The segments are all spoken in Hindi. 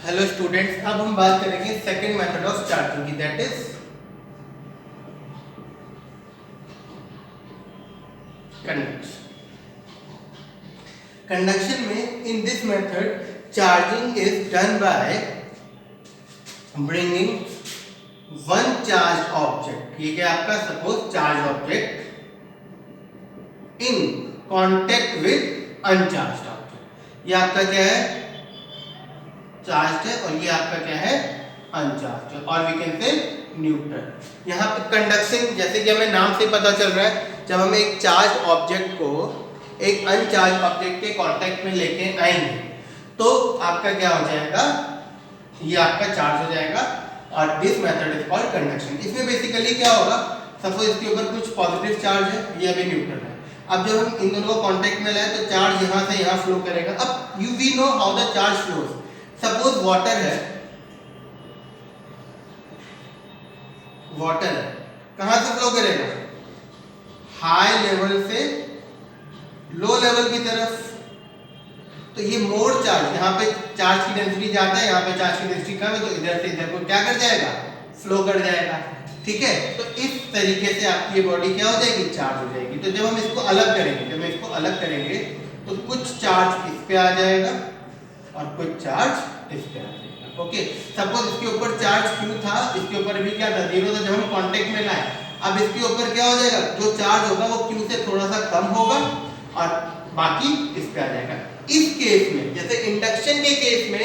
हेलो स्टूडेंट्स, अब हम बात करेंगे सेकंड मेथड ऑफ चार्जिंग की, दैट इज कंडक्शन। कंडक्शन में in this method charging is done by bringing one charge object, ये क्या आपका suppose charge object in contact with uncharged object. ये आपका क्या है, चार्ज है, और ये आपका क्या है, अनचार्ज, और वी कैन से न्यूट्रल। यहाँ पे कंडक्शन जैसे कि हमें नाम से पता चल रहा है, जब हम एक चार्ज ऑब्जेक्ट को एक अनचार्ज ऑब्जेक्ट के कांटेक्ट में लेके आएंगे तो आपका क्या हो जाएगा, ये आपका चार्ज हो जाएगा, और this method is called conduction. इसमें बेसिकली क्या होगा, सपोज इसके ऊपर कुछ पॉजिटिव चार्ज है, ये अभी न्यूट्रल है। अब जब हम इन दोनों को कांटेक्ट में लाए तो चार्ज यहाँ से यहाँ फ्लो करेगा। अब you we know how the charge flows. Suppose water है, वाटर है, कहां से फ्लो करेगा, हाई लेवल से लो लेवल की तरफ। तो ये मोर चार्ज, यहाँ पे चार्ज की डेंसिटी ज्यादा है, यहाँ पे चार्ज की डेंसिटी कम है, तो इधर से इधर को क्या कर जाएगा, फ्लो कर जाएगा। ठीक है, तो इस तरीके से आपकी ये बॉडी क्या हो जाएगी, चार्ज हो जाएगी। तो जब हम इसको अलग करेंगे, जब हम इसको अलग करेंगे तो कुछ चार्ज इस पे आ जाएगा और कुछ चार्ज इस पे आ जाएगा। ओके, सपोज इसके ऊपर चार्ज Q था, इसके ऊपर भी क्या था, 0 था जब हम कांटेक्ट में लाए। अब इसके ऊपर क्या हो जाएगा, जो चार्ज होगा वो Q से थोड़ा सा कम होगा और बाकी इस पे आ जाएगा। इस केस में, जैसे इंडक्शन के केस में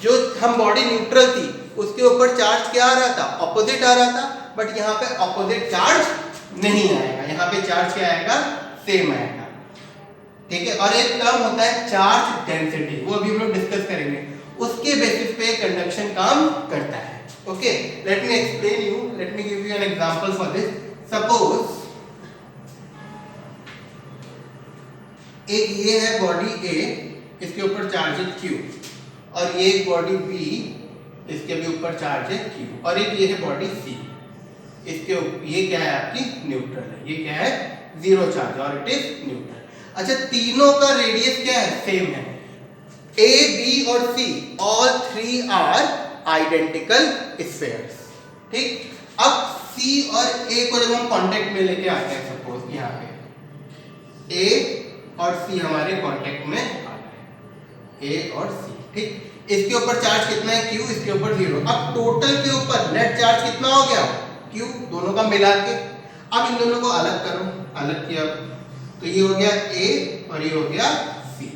जो हम बॉडी न्यूट्रल थी उसके ऊपर चार्ज क्या आ रहा था, ऑपोजिट आ रहा था, बट यहाँ पे ऑपोजिट चार्ज नहीं आएगा, यहाँ पे चार्ज क्या आएगा, सेम आएगा। ठीक है, और एक टर्म होता है चार्ज डेंसिटी, वो अभी हम लोग डिस्कस करेंगे, उसके बेसिस पे कंडक्शन काम करता है। Okay, let me explain you, let me give you an example for this. Suppose एक ये है बॉडी A, इसके ऊपर चार्ज है Q, और ये एक बॉडी B, इसके भी ऊपर चार्ज है Q, और एक ये है बॉडी C, इसके ये क्या है, आपकी न्यूट्रल है, ये क्या है, जीरो चार्ज और इट इज न्यूट्रल। अच्छा, तीनों का रेडियस क्या है, सेम है, A, B और C, all three are identical spheres। ठीक, अब C और A को जब हम कांटेक्ट में लेके आते हैं, सपोज यहाँ पे A और C हमारे कांटेक्ट में आ गए, A और C। ठीक, इसके ऊपर चार्ज कितना है, Q, इसके ऊपर 0। अब टोटल के ऊपर नेट चार्ज कितना हो गया, Q, दोनों का मिला के। अब इन दोनों को अलग करो, अलग किया तो ये हो गया A और ये हो गया C।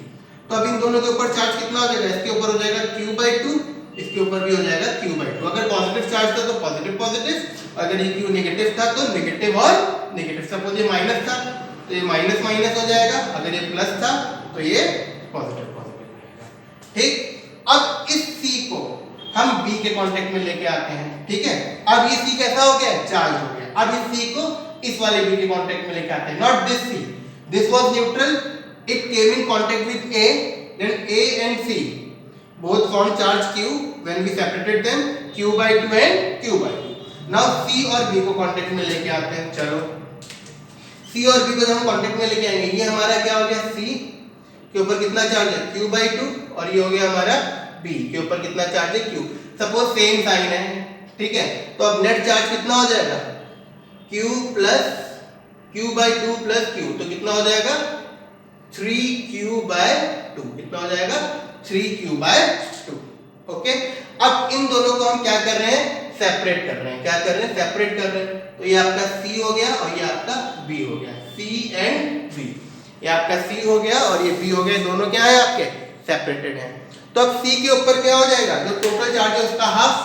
तो अब इन दोनों के ऊपर चार्ज कितना हो जाएगा, इसके ऊपर हो जाएगा Q/2, इसके ऊपर भी हो जाएगा Q/2। अगर पॉजिटिव चार्ज था तो पॉजिटिव पॉजिटिव, अगर ये Q नेगेटिव था तो नेगेटिव और नेगेटिव। सपोज ये माइनस था तो ये माइनस माइनस हो जाएगा, अगर ये प्लस था तो ये पॉजिटिव पॉजिटिव रहेगा। ठीक, अब इस C को हम B के कांटेक्ट में लेके आते हैं। ठीक है, अब ये C कैसा हो गया, चार्ज हो गया। अब इस C को इस वाले B के कांटेक्ट में लेके आते हैं, not this C, this was neutral, it came in contact with A, then A and C both formed charge Q when we separated them, Q/2 and Q/2। now C और B को कांटेक्ट में लेके आते हैं। चलो, C और B को जब हम कांटेक्ट में लेके आएंगे, ये हमारा क्या हो गया, C के ऊपर कितना चार्ज है, Q/2, और ये हो गया हमारा B के ऊपर कितना चार्ज है, Q। सपोज सेम साइन है, ठीक है, तो अब नेट चार्ज कितना हो जाएगा, Q/2 प्लस Q, तो कितना हो जाएगा, 3Q/2, कितना हो जाएगा, 3Q/2। ओके, अब इन दोनों को हम क्या कर रहे हैं, सेपरेट कर रहे हैं, क्या कर रहे हैं, सेपरेट कर रहे हैं। तो ये आपका C हो गया और ये आपका B हो गया, C एंड B, ये आपका C हो गया और ये B हो गया, दोनों क्या है आपके, सेपरेटेड हैं। तो अब C के ऊपर क्या हो जाएगा, जो टोटल चार्ज है उसका हाफ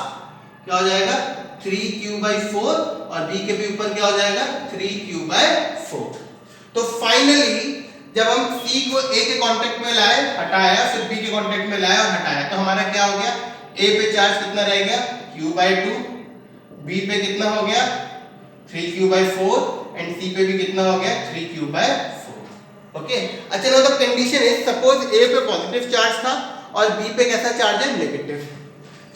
क्या हो जाएगा, 3Q/4, और B के भी ऊपर क्या हो जाएगा, 3Q/4। तो फाइनली जब हम C को A के कांटेक्ट में लाए, हटाया, फिर B के कांटेक्ट में लाया और हटाया, तो हमारा क्या हो गया, A पे चार्ज कितना रह गया, Q/2, B पे कितना हो गया, 3Q/4, एंड C पे भी कितना हो गया, 3Q/4। ओके, अच्छा, now the condition is, suppose A पे पॉजिटिव चार्ज था और B पे कैसा चार्ज है, नेगेटिव।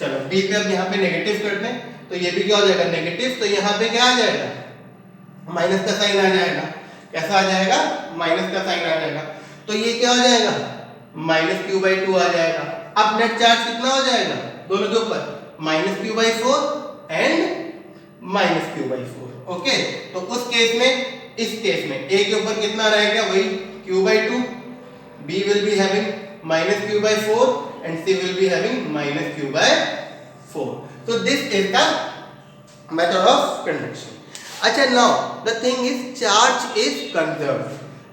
चलो, B पे अब यहाँ पे नेगेटिव कर दें तो ये भी क्या हो जाएगा, नेगेटिव, तो यहाँ पे क्या आ जाएगा, माइनस का साइन आ जाएगा। कैसा आ जाएगा, माइनस का साइन आ जाएगा, तो ये क्या हो जाएगा, -Q/2 आ जाएगा। अब नेट चार्ज कितना हो जाएगा, दोनों के ऊपर -q/4 एंड -q/4। ओके, तो उस केस में, इस केस में a के ऊपर कितना रहेगा, वही q/2, b will be having -q/4 and c will be having -q/4. So this is the method of conduction. अच्छा, now the thing is charge is conserved.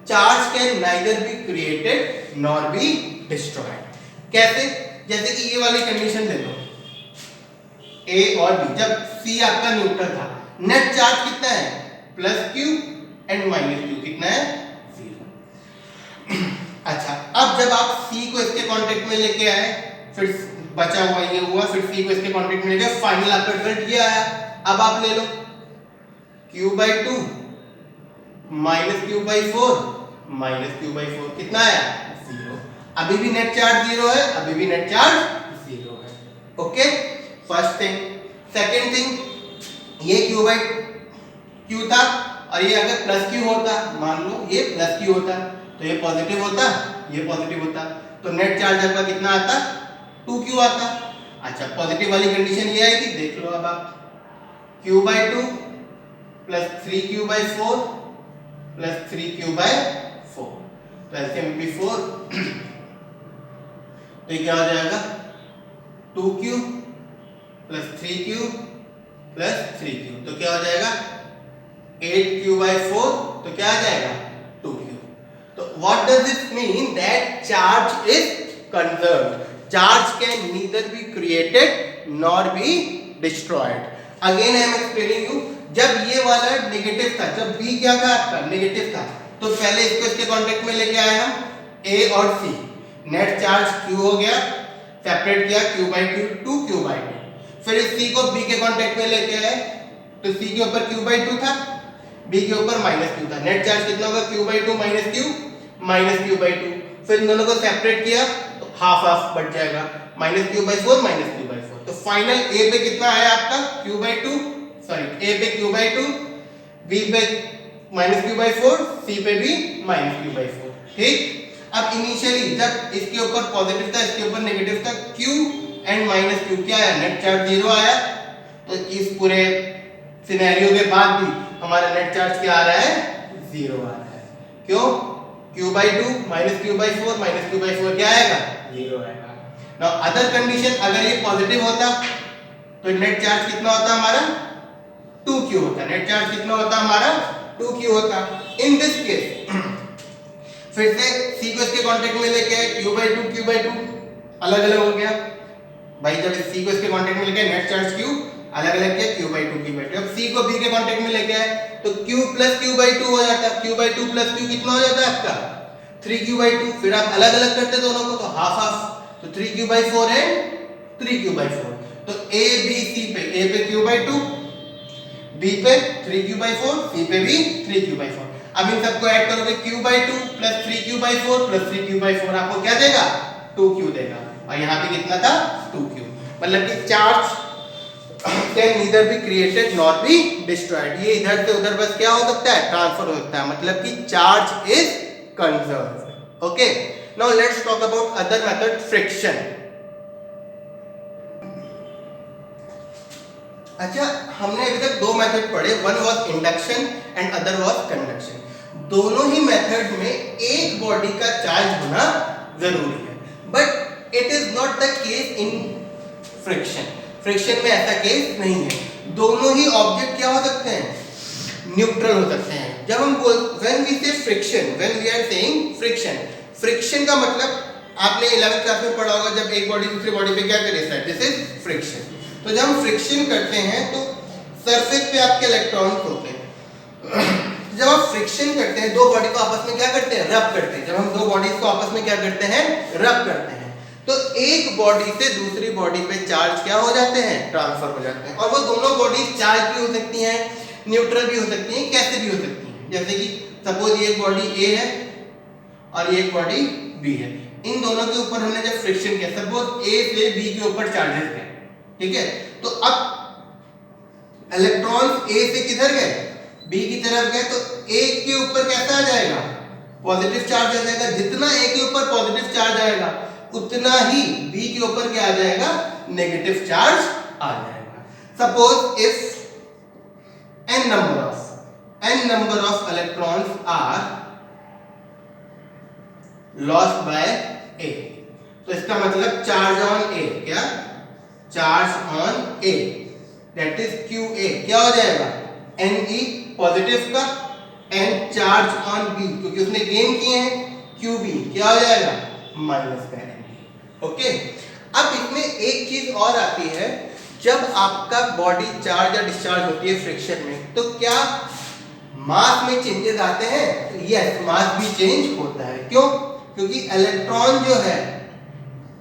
Charge can neither be created nor be destroyed. कैसे? जैसे कि ये वाली कंडीशन ले लो, A और B, जब C आपका न्यूट्रल था, नेट चार्ज कितना है, +q एंड -q, कितना है, 0। अच्छा, अब जब आप C को इसके कांटेक्ट में लेके आए, फिर बचा हुआ ये हुआ, फिर C को इसके कांटेक्ट में लेके, फाइनल आपका रिजल्ट ये आया। अब आप ले लो q/2 -q/4 कितना आया, 0। अभी भी नेट चार्ज 0 है, अभी भी नेट चार्ज 0 है। Okay, first thing. Second thing, ये q/q था और ये अगर +q होता, मान लो ये +q होता, तो ये पॉजिटिव होता, ये पॉजिटिव होता, तो नेट चार्ज आपका कितना आता, 2q आता। अच्छा, पॉजिटिव वाली कंडीशन ये आएगी, देख लो अब आप, q/2 + 3q/4 + 3q/4, तो LCM भी 4, तो ये क्या हो जाएगा, 2q + 3q + 3q, तो क्या हो जाएगा, 8q/4, तो क्या आ जाएगा, 2q। तो what does this mean, that charge is conserved, charge can neither be created nor be destroyed. Again I am explaining you, जब ये वाला नेगेटिव था, जब B क्या था आपका, नेगेटिव था, तो पहले इसको इसके कांटेक्ट में लेके आए हम, A और C, नेट चार्ज Q हो गया, सेपरेट किया q/2 2q/2, फिर इस C को B के कांटेक्ट में लेके आए, तो C के ऊपर q/2 था, B के ऊपर -q था, नेट चार्ज कितना होगा, q/2 -q/2, फिर इन दोनों को सेपरेट किया तो हाफ हाफ बच जाएगा, -q/4 तो फाइनल A पे कितना आया आपका, q/2, सॉरी A पे q/2, B पे -q/4, C पे भी -q/4। ठीक, अब इनिशियली जब इसके ऊपर पॉजिटिव था, इसके ऊपर नेगेटिव था, q एंड -q क्या आया, नेट चार्ज 0 आया, तो इस पूरे सिनेरियो के बाद भी हमारा नेट चार्ज क्या आ रहा है, 0 आ रहा है। क्यों, q/2 -q/4 -q/4 क्या आएगा, 0 आएगा। नाउ अदर कंडीशन, अगर ये पॉजिटिव होता तो नेट चार्ज कितना होता हमारा, 2q होता, नेट चार्ज कितना होता हमारा, 2q होता। इन दिस केस फिर से C को इसके कांटेक्ट में लेके आए, q/2 अलग अलग हो गया भाई, जब C को इसके कांटेक्ट में लेके आए, नेट चार्ज q अलग अलग किया, q/2 अब C को B के कांटेक्ट में लेके आए, तो q + q/2 हो जाता, q/2 + q कितना हो जाता है आपका, 3q/2, फिर आप अलग अलग करते दोनों को, तो हाफ हाफ, तो 3q/4 एंड 3q/4, तो A B C पे, A पे q/2, B पे 3q/4, C पे भी 3q/4। अब इन सबको ऐड करोगे, q/2 + 3q/4 + 3q/4 आपको क्या देगा, 2q देगा, और यहाँ पे कितना था, 2q। मतलब कि charge can neither be created not be destroyed, ये इधर से उधर बस क्या हो सकता है, ट्रांसफर हो सकता है, मतलब कि charge is conserved. Okay, now let's talk about other method, friction. अच्छा, हमने अभी तक दो मेथड पढ़े, one was induction and other was conduction. दोनों ही मेथड में एक बॉडी का चार्ज होना जरूरी है, but it is not the case in friction. Friction में ऐसा केस नहीं है, दोनों ही ऑब्जेक्ट क्या हो सकते हैं, न्यूट्रल हो सकते हैं। जब हम when we say friction, when we are saying friction, friction का मतलब आपने 11th क्लास में पढ़ा होगा, जब एक बॉडी दूसरी बॉडी पे क्या करे, दिस इज फ्रिक्शन। तो जब हम फ्रिक्शन करते हैं तो सरफेस पे आपके इलेक्ट्रॉन्स होते हैं, जब आप फ्रिक्शन करते हैं, दो बॉडी को आपस में क्या करते हैं, रब करते हैं। जब हम दो बॉडीज को आपस में क्या करते हैं, रब करते हैं, तो एक बॉडी से दूसरी बॉडी पे चार्ज क्या हो जाते हैं, ट्रांसफर हो जाते हैं, और वो दोनों बॉडीज चार्ज भी हो सकती हैं, न्यूट्रल भी हो सकती हैं, कैसे भी हो सकती हैं। जैसे कि सपोज ये बॉडी A है और ये बॉडी B है, इन दोनों के ऊपर हमने जब फ्रिक्शन किया, सपोज A से B के ऊपर चार्जेस गए, ठीक है, तो अब इलेक्ट्रॉन्स A से किधर गए, B की तरफ गए, तो A के ऊपर कैसा आ जाएगा, पॉजिटिव चार्ज आ जाएगा। जितना A के ऊपर पॉजिटिव चार्ज आएगा, उतना ही B के ऊपर क्या आ जाएगा, नेगेटिव चार्ज आ जाएगा। Suppose if n number of electrons are lost by A, तो इसका मतलब चार्ज ऑन A, क्या charge on A that is QA क्या हो जाएगा, Ne पॉजिटिव का, एंड चार्ज ऑन B क्योंकि उसने गेन किए हैं QB क्या हो जाएगा, माइनस का Ne। ओके, अब इसमें एक चीज और आती है, जब आपका बॉडी चार्ज या डिस्चार्ज होती है फ्रिक्शन में, तो क्या मास में चेंजेस आते हैं, तो यस मास भी चेंज होता है। क्यों, क्योंकि इलेक्ट्रॉन जो है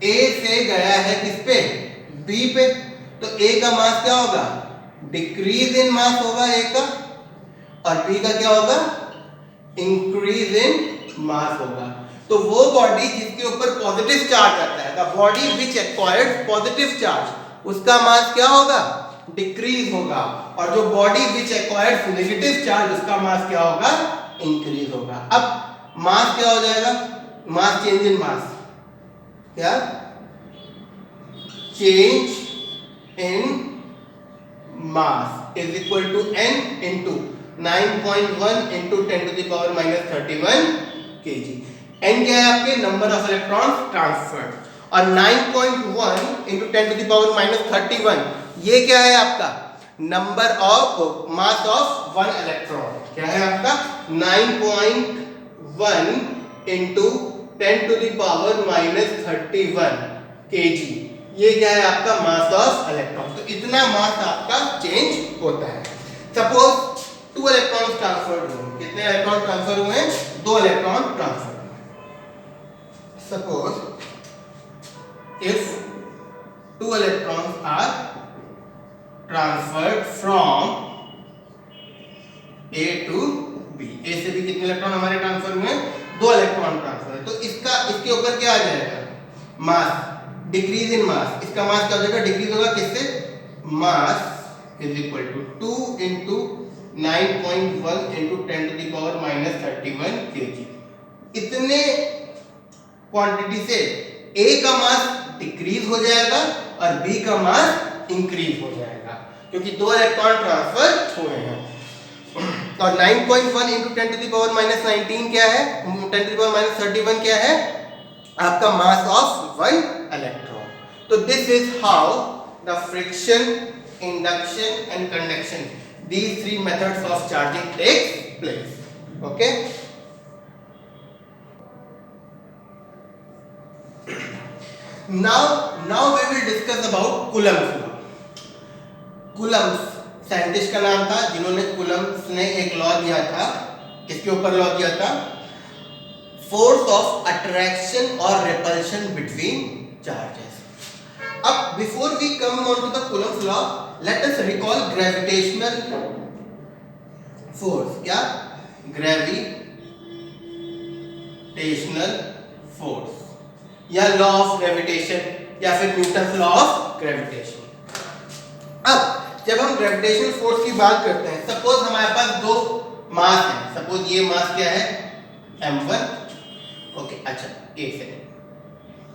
A से गया है किस पे, B पे, तो A का मास क्या होगा, डिक्रीज इन मास होगा A का, और B का क्या होगा, इंक्रीज इन मास होगा। तो वो बॉडी जिसके ऊपर पॉजिटिव चार्ज आता है, the body which acquired positive charge, उसका मास क्या होगा, डिक्रीज होगा, और जो body which acquired negative charge, उसका मास क्या होगा, इंक्रीज होगा। अब मास क्या हो जाएगा, मास चेंज इन मास, क्या change in mass is equal to n into 9.1 into 10 to the power minus 31 kg। n क्या है आपके, नंबर ऑफ इलेक्ट्रॉन्स ट्रांसफर्ड, और 9.1 into 10 to the power minus 31 ये क्या है आपका, number of mass of one electron, क्या है आपका 9.1 into 10 to the power minus 31 kg, ये क्या है आपका मास ऑफ इलेक्ट्रॉन। तो इतना मास आपका चेंज होता है। सपोज 2 इलेक्ट्रॉन ट्रांसफर हुए, कितने इलेक्ट्रॉन ट्रांसफर हुए, 2 electron transfer. Suppose if 2 electrons are transferred from A to B, A से B कितने इलेक्ट्रॉन हमारे ट्रांसफर हुए, 2 इलेक्ट्रॉन ट्रांसफर। तो इसके ऊपर क्या आ जाएगा, मास डिक्रीज इन मास, इसका मास क्या हो जाएगा, डिक्रीज होगा किससे, mass is equal to 2 into 9.1 into 10 to the power minus 31 kg। इतने क्वांटिटी से A का मास डिक्रीज हो जाएगा और B का मास इंक्रीज हो जाएगा, क्योंकि 2 इलेक्ट्रॉन ट्रांसफर हुए हैं। और 9.1 into 10 to the power minus 19 क्या है, 10 टू द पावर माइनस 31 क्या है, आपका मास ऑफ वन इलेक्ट्रॉन। तो this is how the friction, induction and conduction, these 3 methods of charging takes place. Okay, now we will discuss about Coulomb's law. Coulomb's scientist का नाम था जिन्होंने कूलम्ब्स ने एक लॉ दिया था, किसके ऊपर लॉ दिया था, फोर्स ऑफ अट्रैक्शन और रिपल्शन बिटवीन चार्जेस। अब before we come on to the Coulomb's law, let us recall gravitational force, क्या ग्रेविटेशनल फोर्स या लॉ ऑफ ग्रेविटेशन या फिर न्यूटन लॉ ऑफ ग्रेविटेशन। अब जब हम ग्रेविटेशनल फोर्स की बात करते हैं, सपोज हमारे पास 2 मास हैं, सपोज ये मास क्या है m1, ओके अच्छा एक सेकेंड,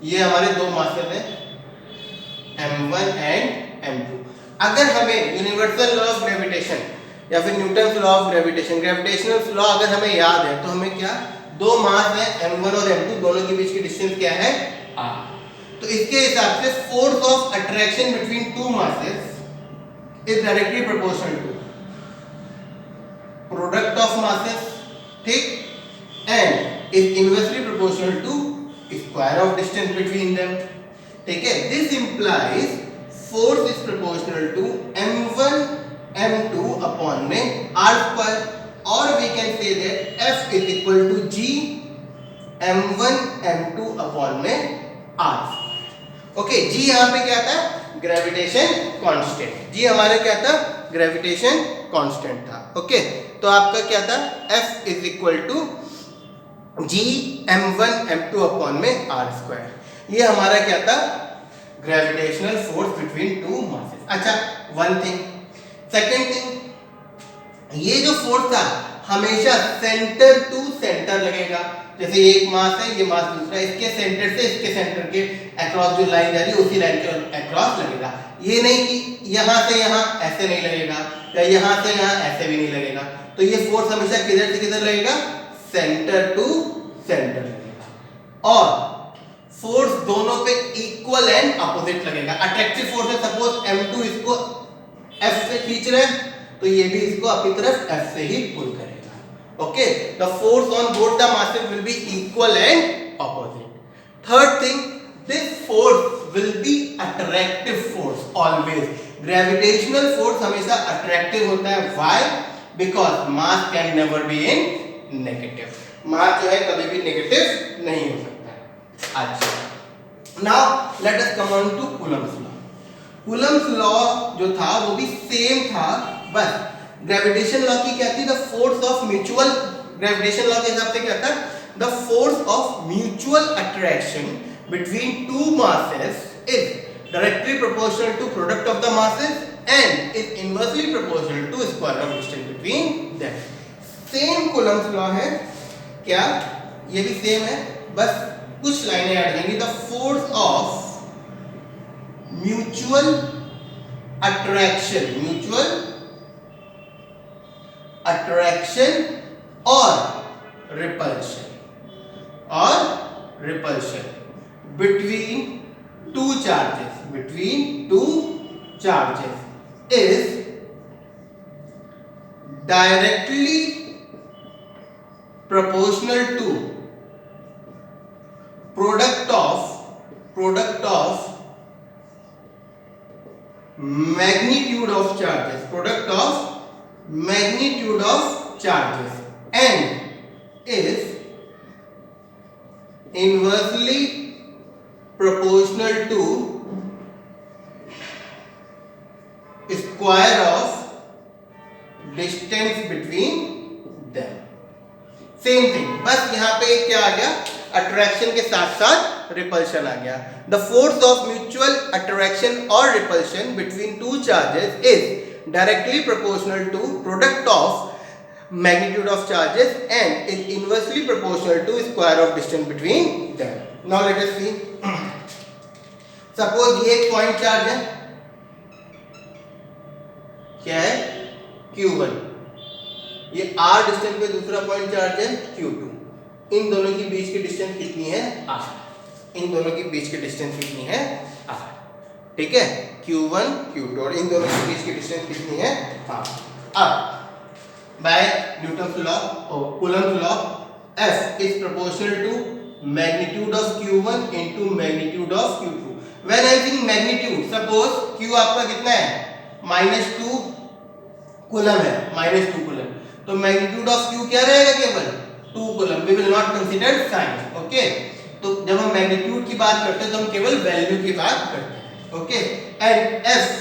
ये हमारे 2 मासेस हैं m1 एंड m2। अगर हमें यूनिवर्सल लॉ ऑफ ग्रेविटेशन या फिर Newton law of gravitation, gravitational law अगर हमें याद है, तो हमें क्या 2 मास हैं m1 और m2, दोनों के बीच की डिस्टेंस क्या है r। तो इसके हिसाब से force of attraction between 2 masses is directly proportional to product of masses, ठीक, and is inversely proportional to square of distance between them, ठीक है। This implies force is proportional to m1 m2 upon में r square, or we can say that F is equal to g m1 m2 upon में r। ओके, g यहाँ पे क्या था, ग्रेविटेशन कांस्टेंट, जी हमारा क्या था, ग्रेविटेशन कांस्टेंट था। ओके, तो आपका क्या था, F is equal to G m1 m2 upon में r स्क्वायर। ये हमारा क्या था, ग्रेविटेशनल फोर्स बिटवीन 2 मासेस। अच्छा, वन थिंग, सेकंड थिंग, ये जो फोर्स था हमेशा सेंटर टू सेंटर लगेगा। जैसे ये एक मास है, ये मास दूसरा, इसके सेंटर से इसके सेंटर के अक्रॉस जो लाइन जा रही है उसी लाइन के अक्रॉस लगेगा। ये नहीं कि यहाँ से यहाँ ऐसे नहीं लगेगा या यहाँ से यहाँ ऐसे भी नहीं लगेगा। तो ये फोर्स हमेशा किधर से किधर लगेगा, सेंटर टू सेंटर लगेगा। और फोर्स दोनों पे इक्वल एंड अपोजिट लगेगा। अट्रैक्टिव फोर्स है, सपोज M2 इसको F से खींच रहे हैं तो ये भी इसको अपनी तरफ F से ही पुल करेगा। Okay, the force on both the masses will be equal and opposite. Third thing, this force will be attractive force always. Gravitational force हमेशा attractive होता है। Why? Because mass can never be in negative. मास जो है कभी भी नेगेटिव नहीं हो सकता है। अच्छा, now let us come on to Coulomb's law. Coulomb's law जो था वो भी सेम था, बस ग्रेविटेशन लॉ की क्या थी, the force of mutual, gravitation law के हिसाब से क्या था, the force of mutual attraction between two masses is directly proportional to product of the masses and is inversely proportional to square of distance between them. Same Coulomb's law है क्या, ये भी सेम है, बस कुछ लाइनें ऐड करेंगे। The force of mutual attraction, mutual attraction और repulsion between two charges is directly proportional to product of magnitude of charges, and is inversely proportional to square of distance between them. Same thing, बस यहाँ पे क्या आ गया, अट्रैक्शन के साथ साथ रिपल्शन आ गया। The force of mutual attraction और repulsion between two charges is directly proportional to product of magnitude of charges and is inversely proportional to square of distance between them. Now let us see. Suppose ये एक पॉइंट चार्ज है, क्या है, Q1, ये R डिस्टेंस पे दूसरा पॉइंट चार्ज है Q2। इन दोनों के बीच की डिस्टेंस कितनी है, R। इन दोनों के बीच की डिस्टेंस कितनी है, R। ठीक है, Q1 Q2 और इन दोनों के बीच की डिस्टेंस कितनी है, R। अब by Newton's law or Coulomb's law, F is proportional to magnitude of Q1 into magnitude of Q2. When I think magnitude, suppose Q आपका कितना है, -2 कूलम है, -2 कूलम, तो magnitude of Q क्या रहेगा, केवल 2 coulomb. We will not consider sign, okay? तो जब हम magnitude की बात करते हैं तो हम केवल वैल्यू की बात करते हैं, okay? And F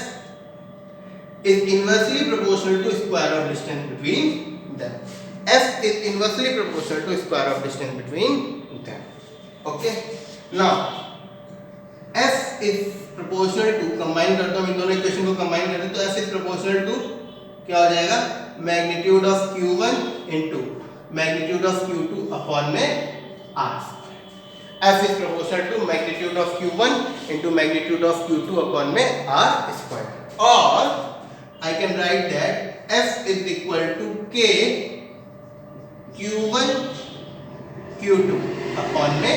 is inversely proportional to square of distance between them. F is inversely proportional to square of distance between them. Okay. Now F is proportional to, combine करता हूँ इन दोनों इक्वेशन को कंबाइन करते हैं तो F is proportional to क्या हो जाएगा, magnitude of Q1 into magnitude of Q2 upon में R। F is proportional to magnitude of Q1 into magnitude of Q2 upon में R square। और I can write that F is equal to K Q1 Q2 upon में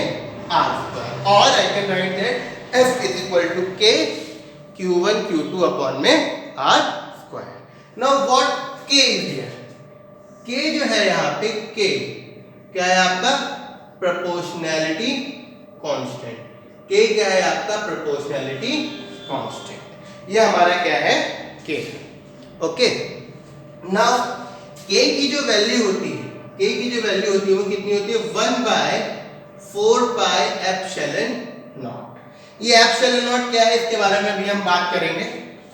R square, or I can write that F is equal to K Q1 Q2 upon में R square। Now what K is here? K जो है यहाँ पे K क्या है आपका, प्रोपोर्शनैलिटी कांस्टेंट। K क्या है आपका, प्रोपोर्शनैलिटी कांस्टेंट। ये हमारा क्या है, K। ओके, नाउ K की जो वैल्यू होती है, K की जो वैल्यू होती है वो कितनी होती है, 1/4 पाई एप्सिलॉन नॉट। ये एप्सिलॉन नॉट क्या है, इसके बारे में भी हम बात करेंगे।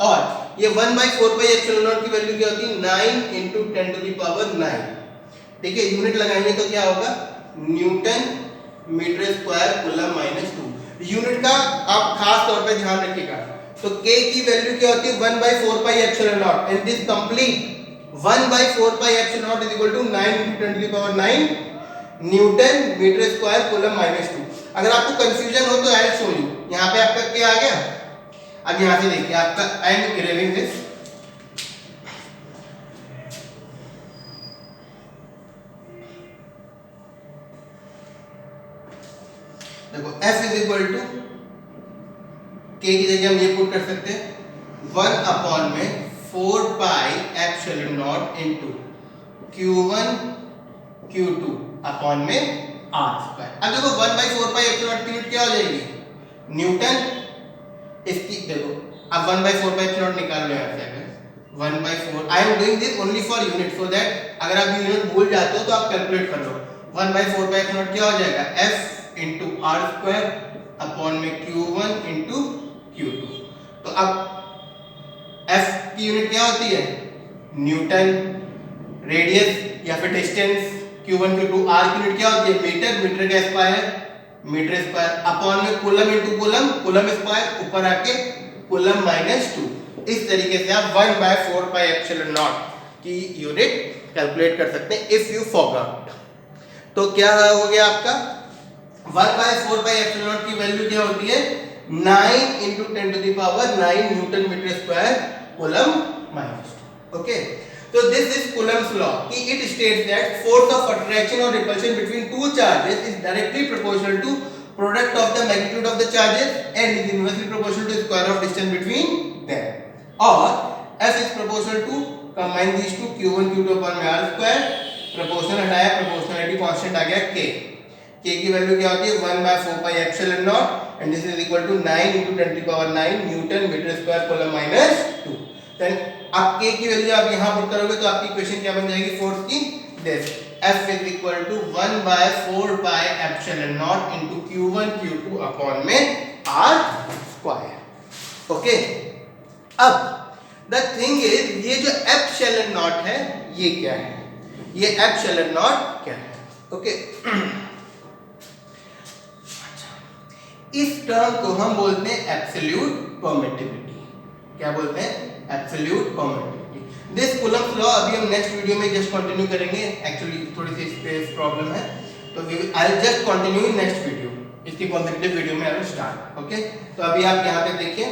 और ये 1/4 पाई एप्सिलॉन नॉट की वैल्यू क्या होती है, 9 × 10⁹। ठीक है, यूनिट लगाएंगे तो क्या होगा, newton metre square coulomb -2। Unit का आप खास तौर पे ध्यान रखिएगा। तो K की वैल्यू क्या होती है, 1/4 pi epsilon naught, and this complete 1/4 pi epsilon naught is equal to 9 × 10⁹। Newton metre square coulomb -2। अगर आपको कंफ्यूजन हो तो आई शो यू, यहाँ पे आपका क्या आ गया। अब यहाँ से देखिए आपका आई एम इरेविंग दिस, देखो F इज इक्वल टू के की जगह हम ये पुट कर सकते हैं 1 में 4 पाई epsilon naught into Q1 Q2 upon में R स्क्वायर। अब देखो 1/4 पाई एप्सिलॉन नॉट की यूनिट क्या हो जाएगी, न्यूटन। इसकी देखो अब 1/4 पाई एप्सिलॉन नॉट निकाल लो यहाँ से, अगर 1/4 I am doing this only for unit so that अगर आप यूनिट भूल जाते हो तो आप कैलकुलेट कर लो। 1/4 पाई एप्सिलॉन नॉट क्या हो जाएगा, F into R square upon में Q1 इंटू Q2। तो अब F की यूनिट क्या होती है, न्यूटन, रेडियस या फिर डिस्टेंस Q1 Q2, R की यूनिट क्या होती है मीटर, मीटर का स्क्वायर मीटर स्क्वायर अपॉन में coulomb into coulomb, coulomb square ऊपर आके कूलम -2। इस तरीके से आप 1/4 पाई एप्सिलॉन नॉट की यूनिट कैलकुलेट कर सकते हैं इफ यू फॉरगॉट। तो क्या हो गया आपका 1/4 पाई एप्सिलॉन नॉट की वैल्यू क्या होती है 9 × 10⁹ newton metre square coulomb -2। Okay, so this is Coulomb's law. It states that force of attraction or repulsion between two charges is directly proportional to product of the magnitude of the charges and is inversely proportional to square of distance between them. Or F is proportional to combine these two Q1 Q2 upon R square, proportional हटाया, proportionality constant आ गया K। K की वैल्यू क्या होती है 1/4 pi epsilon naught and this is equal to 9 × 10⁹ newton metre square coulomb -2। Then आप K की वैल्यू आप यहां पुट करोगे तो आपकी इक्वेशन क्या बन जाएगी फोर्स की, this F is equal to 1/4 pi epsilon naught into Q1 Q2 upon में R स्क्वायर। ओके, अब द थिंग इज ये जो एप्सिलॉन नॉट है ये क्या है, ये एप्सिलॉन नॉट क्या है। ओके, इस टर्म को हम बोलते हैं एब्सोल्यूट परमिटिविटी। क्या बोलते हैं, absolute permittivity. This Coulomb's law अभी हम नेक्स्ट वीडियो में जस्ट कंटिन्यू करेंगे, एक्चुअली थोड़ी सी स्पेस प्रॉब्लम है तो I will just continue in next video, इसकी कॉन्सेक्टिव वीडियो में आई विल स्टार्ट। ओके, तो अभी आप यहाँ पे देखिए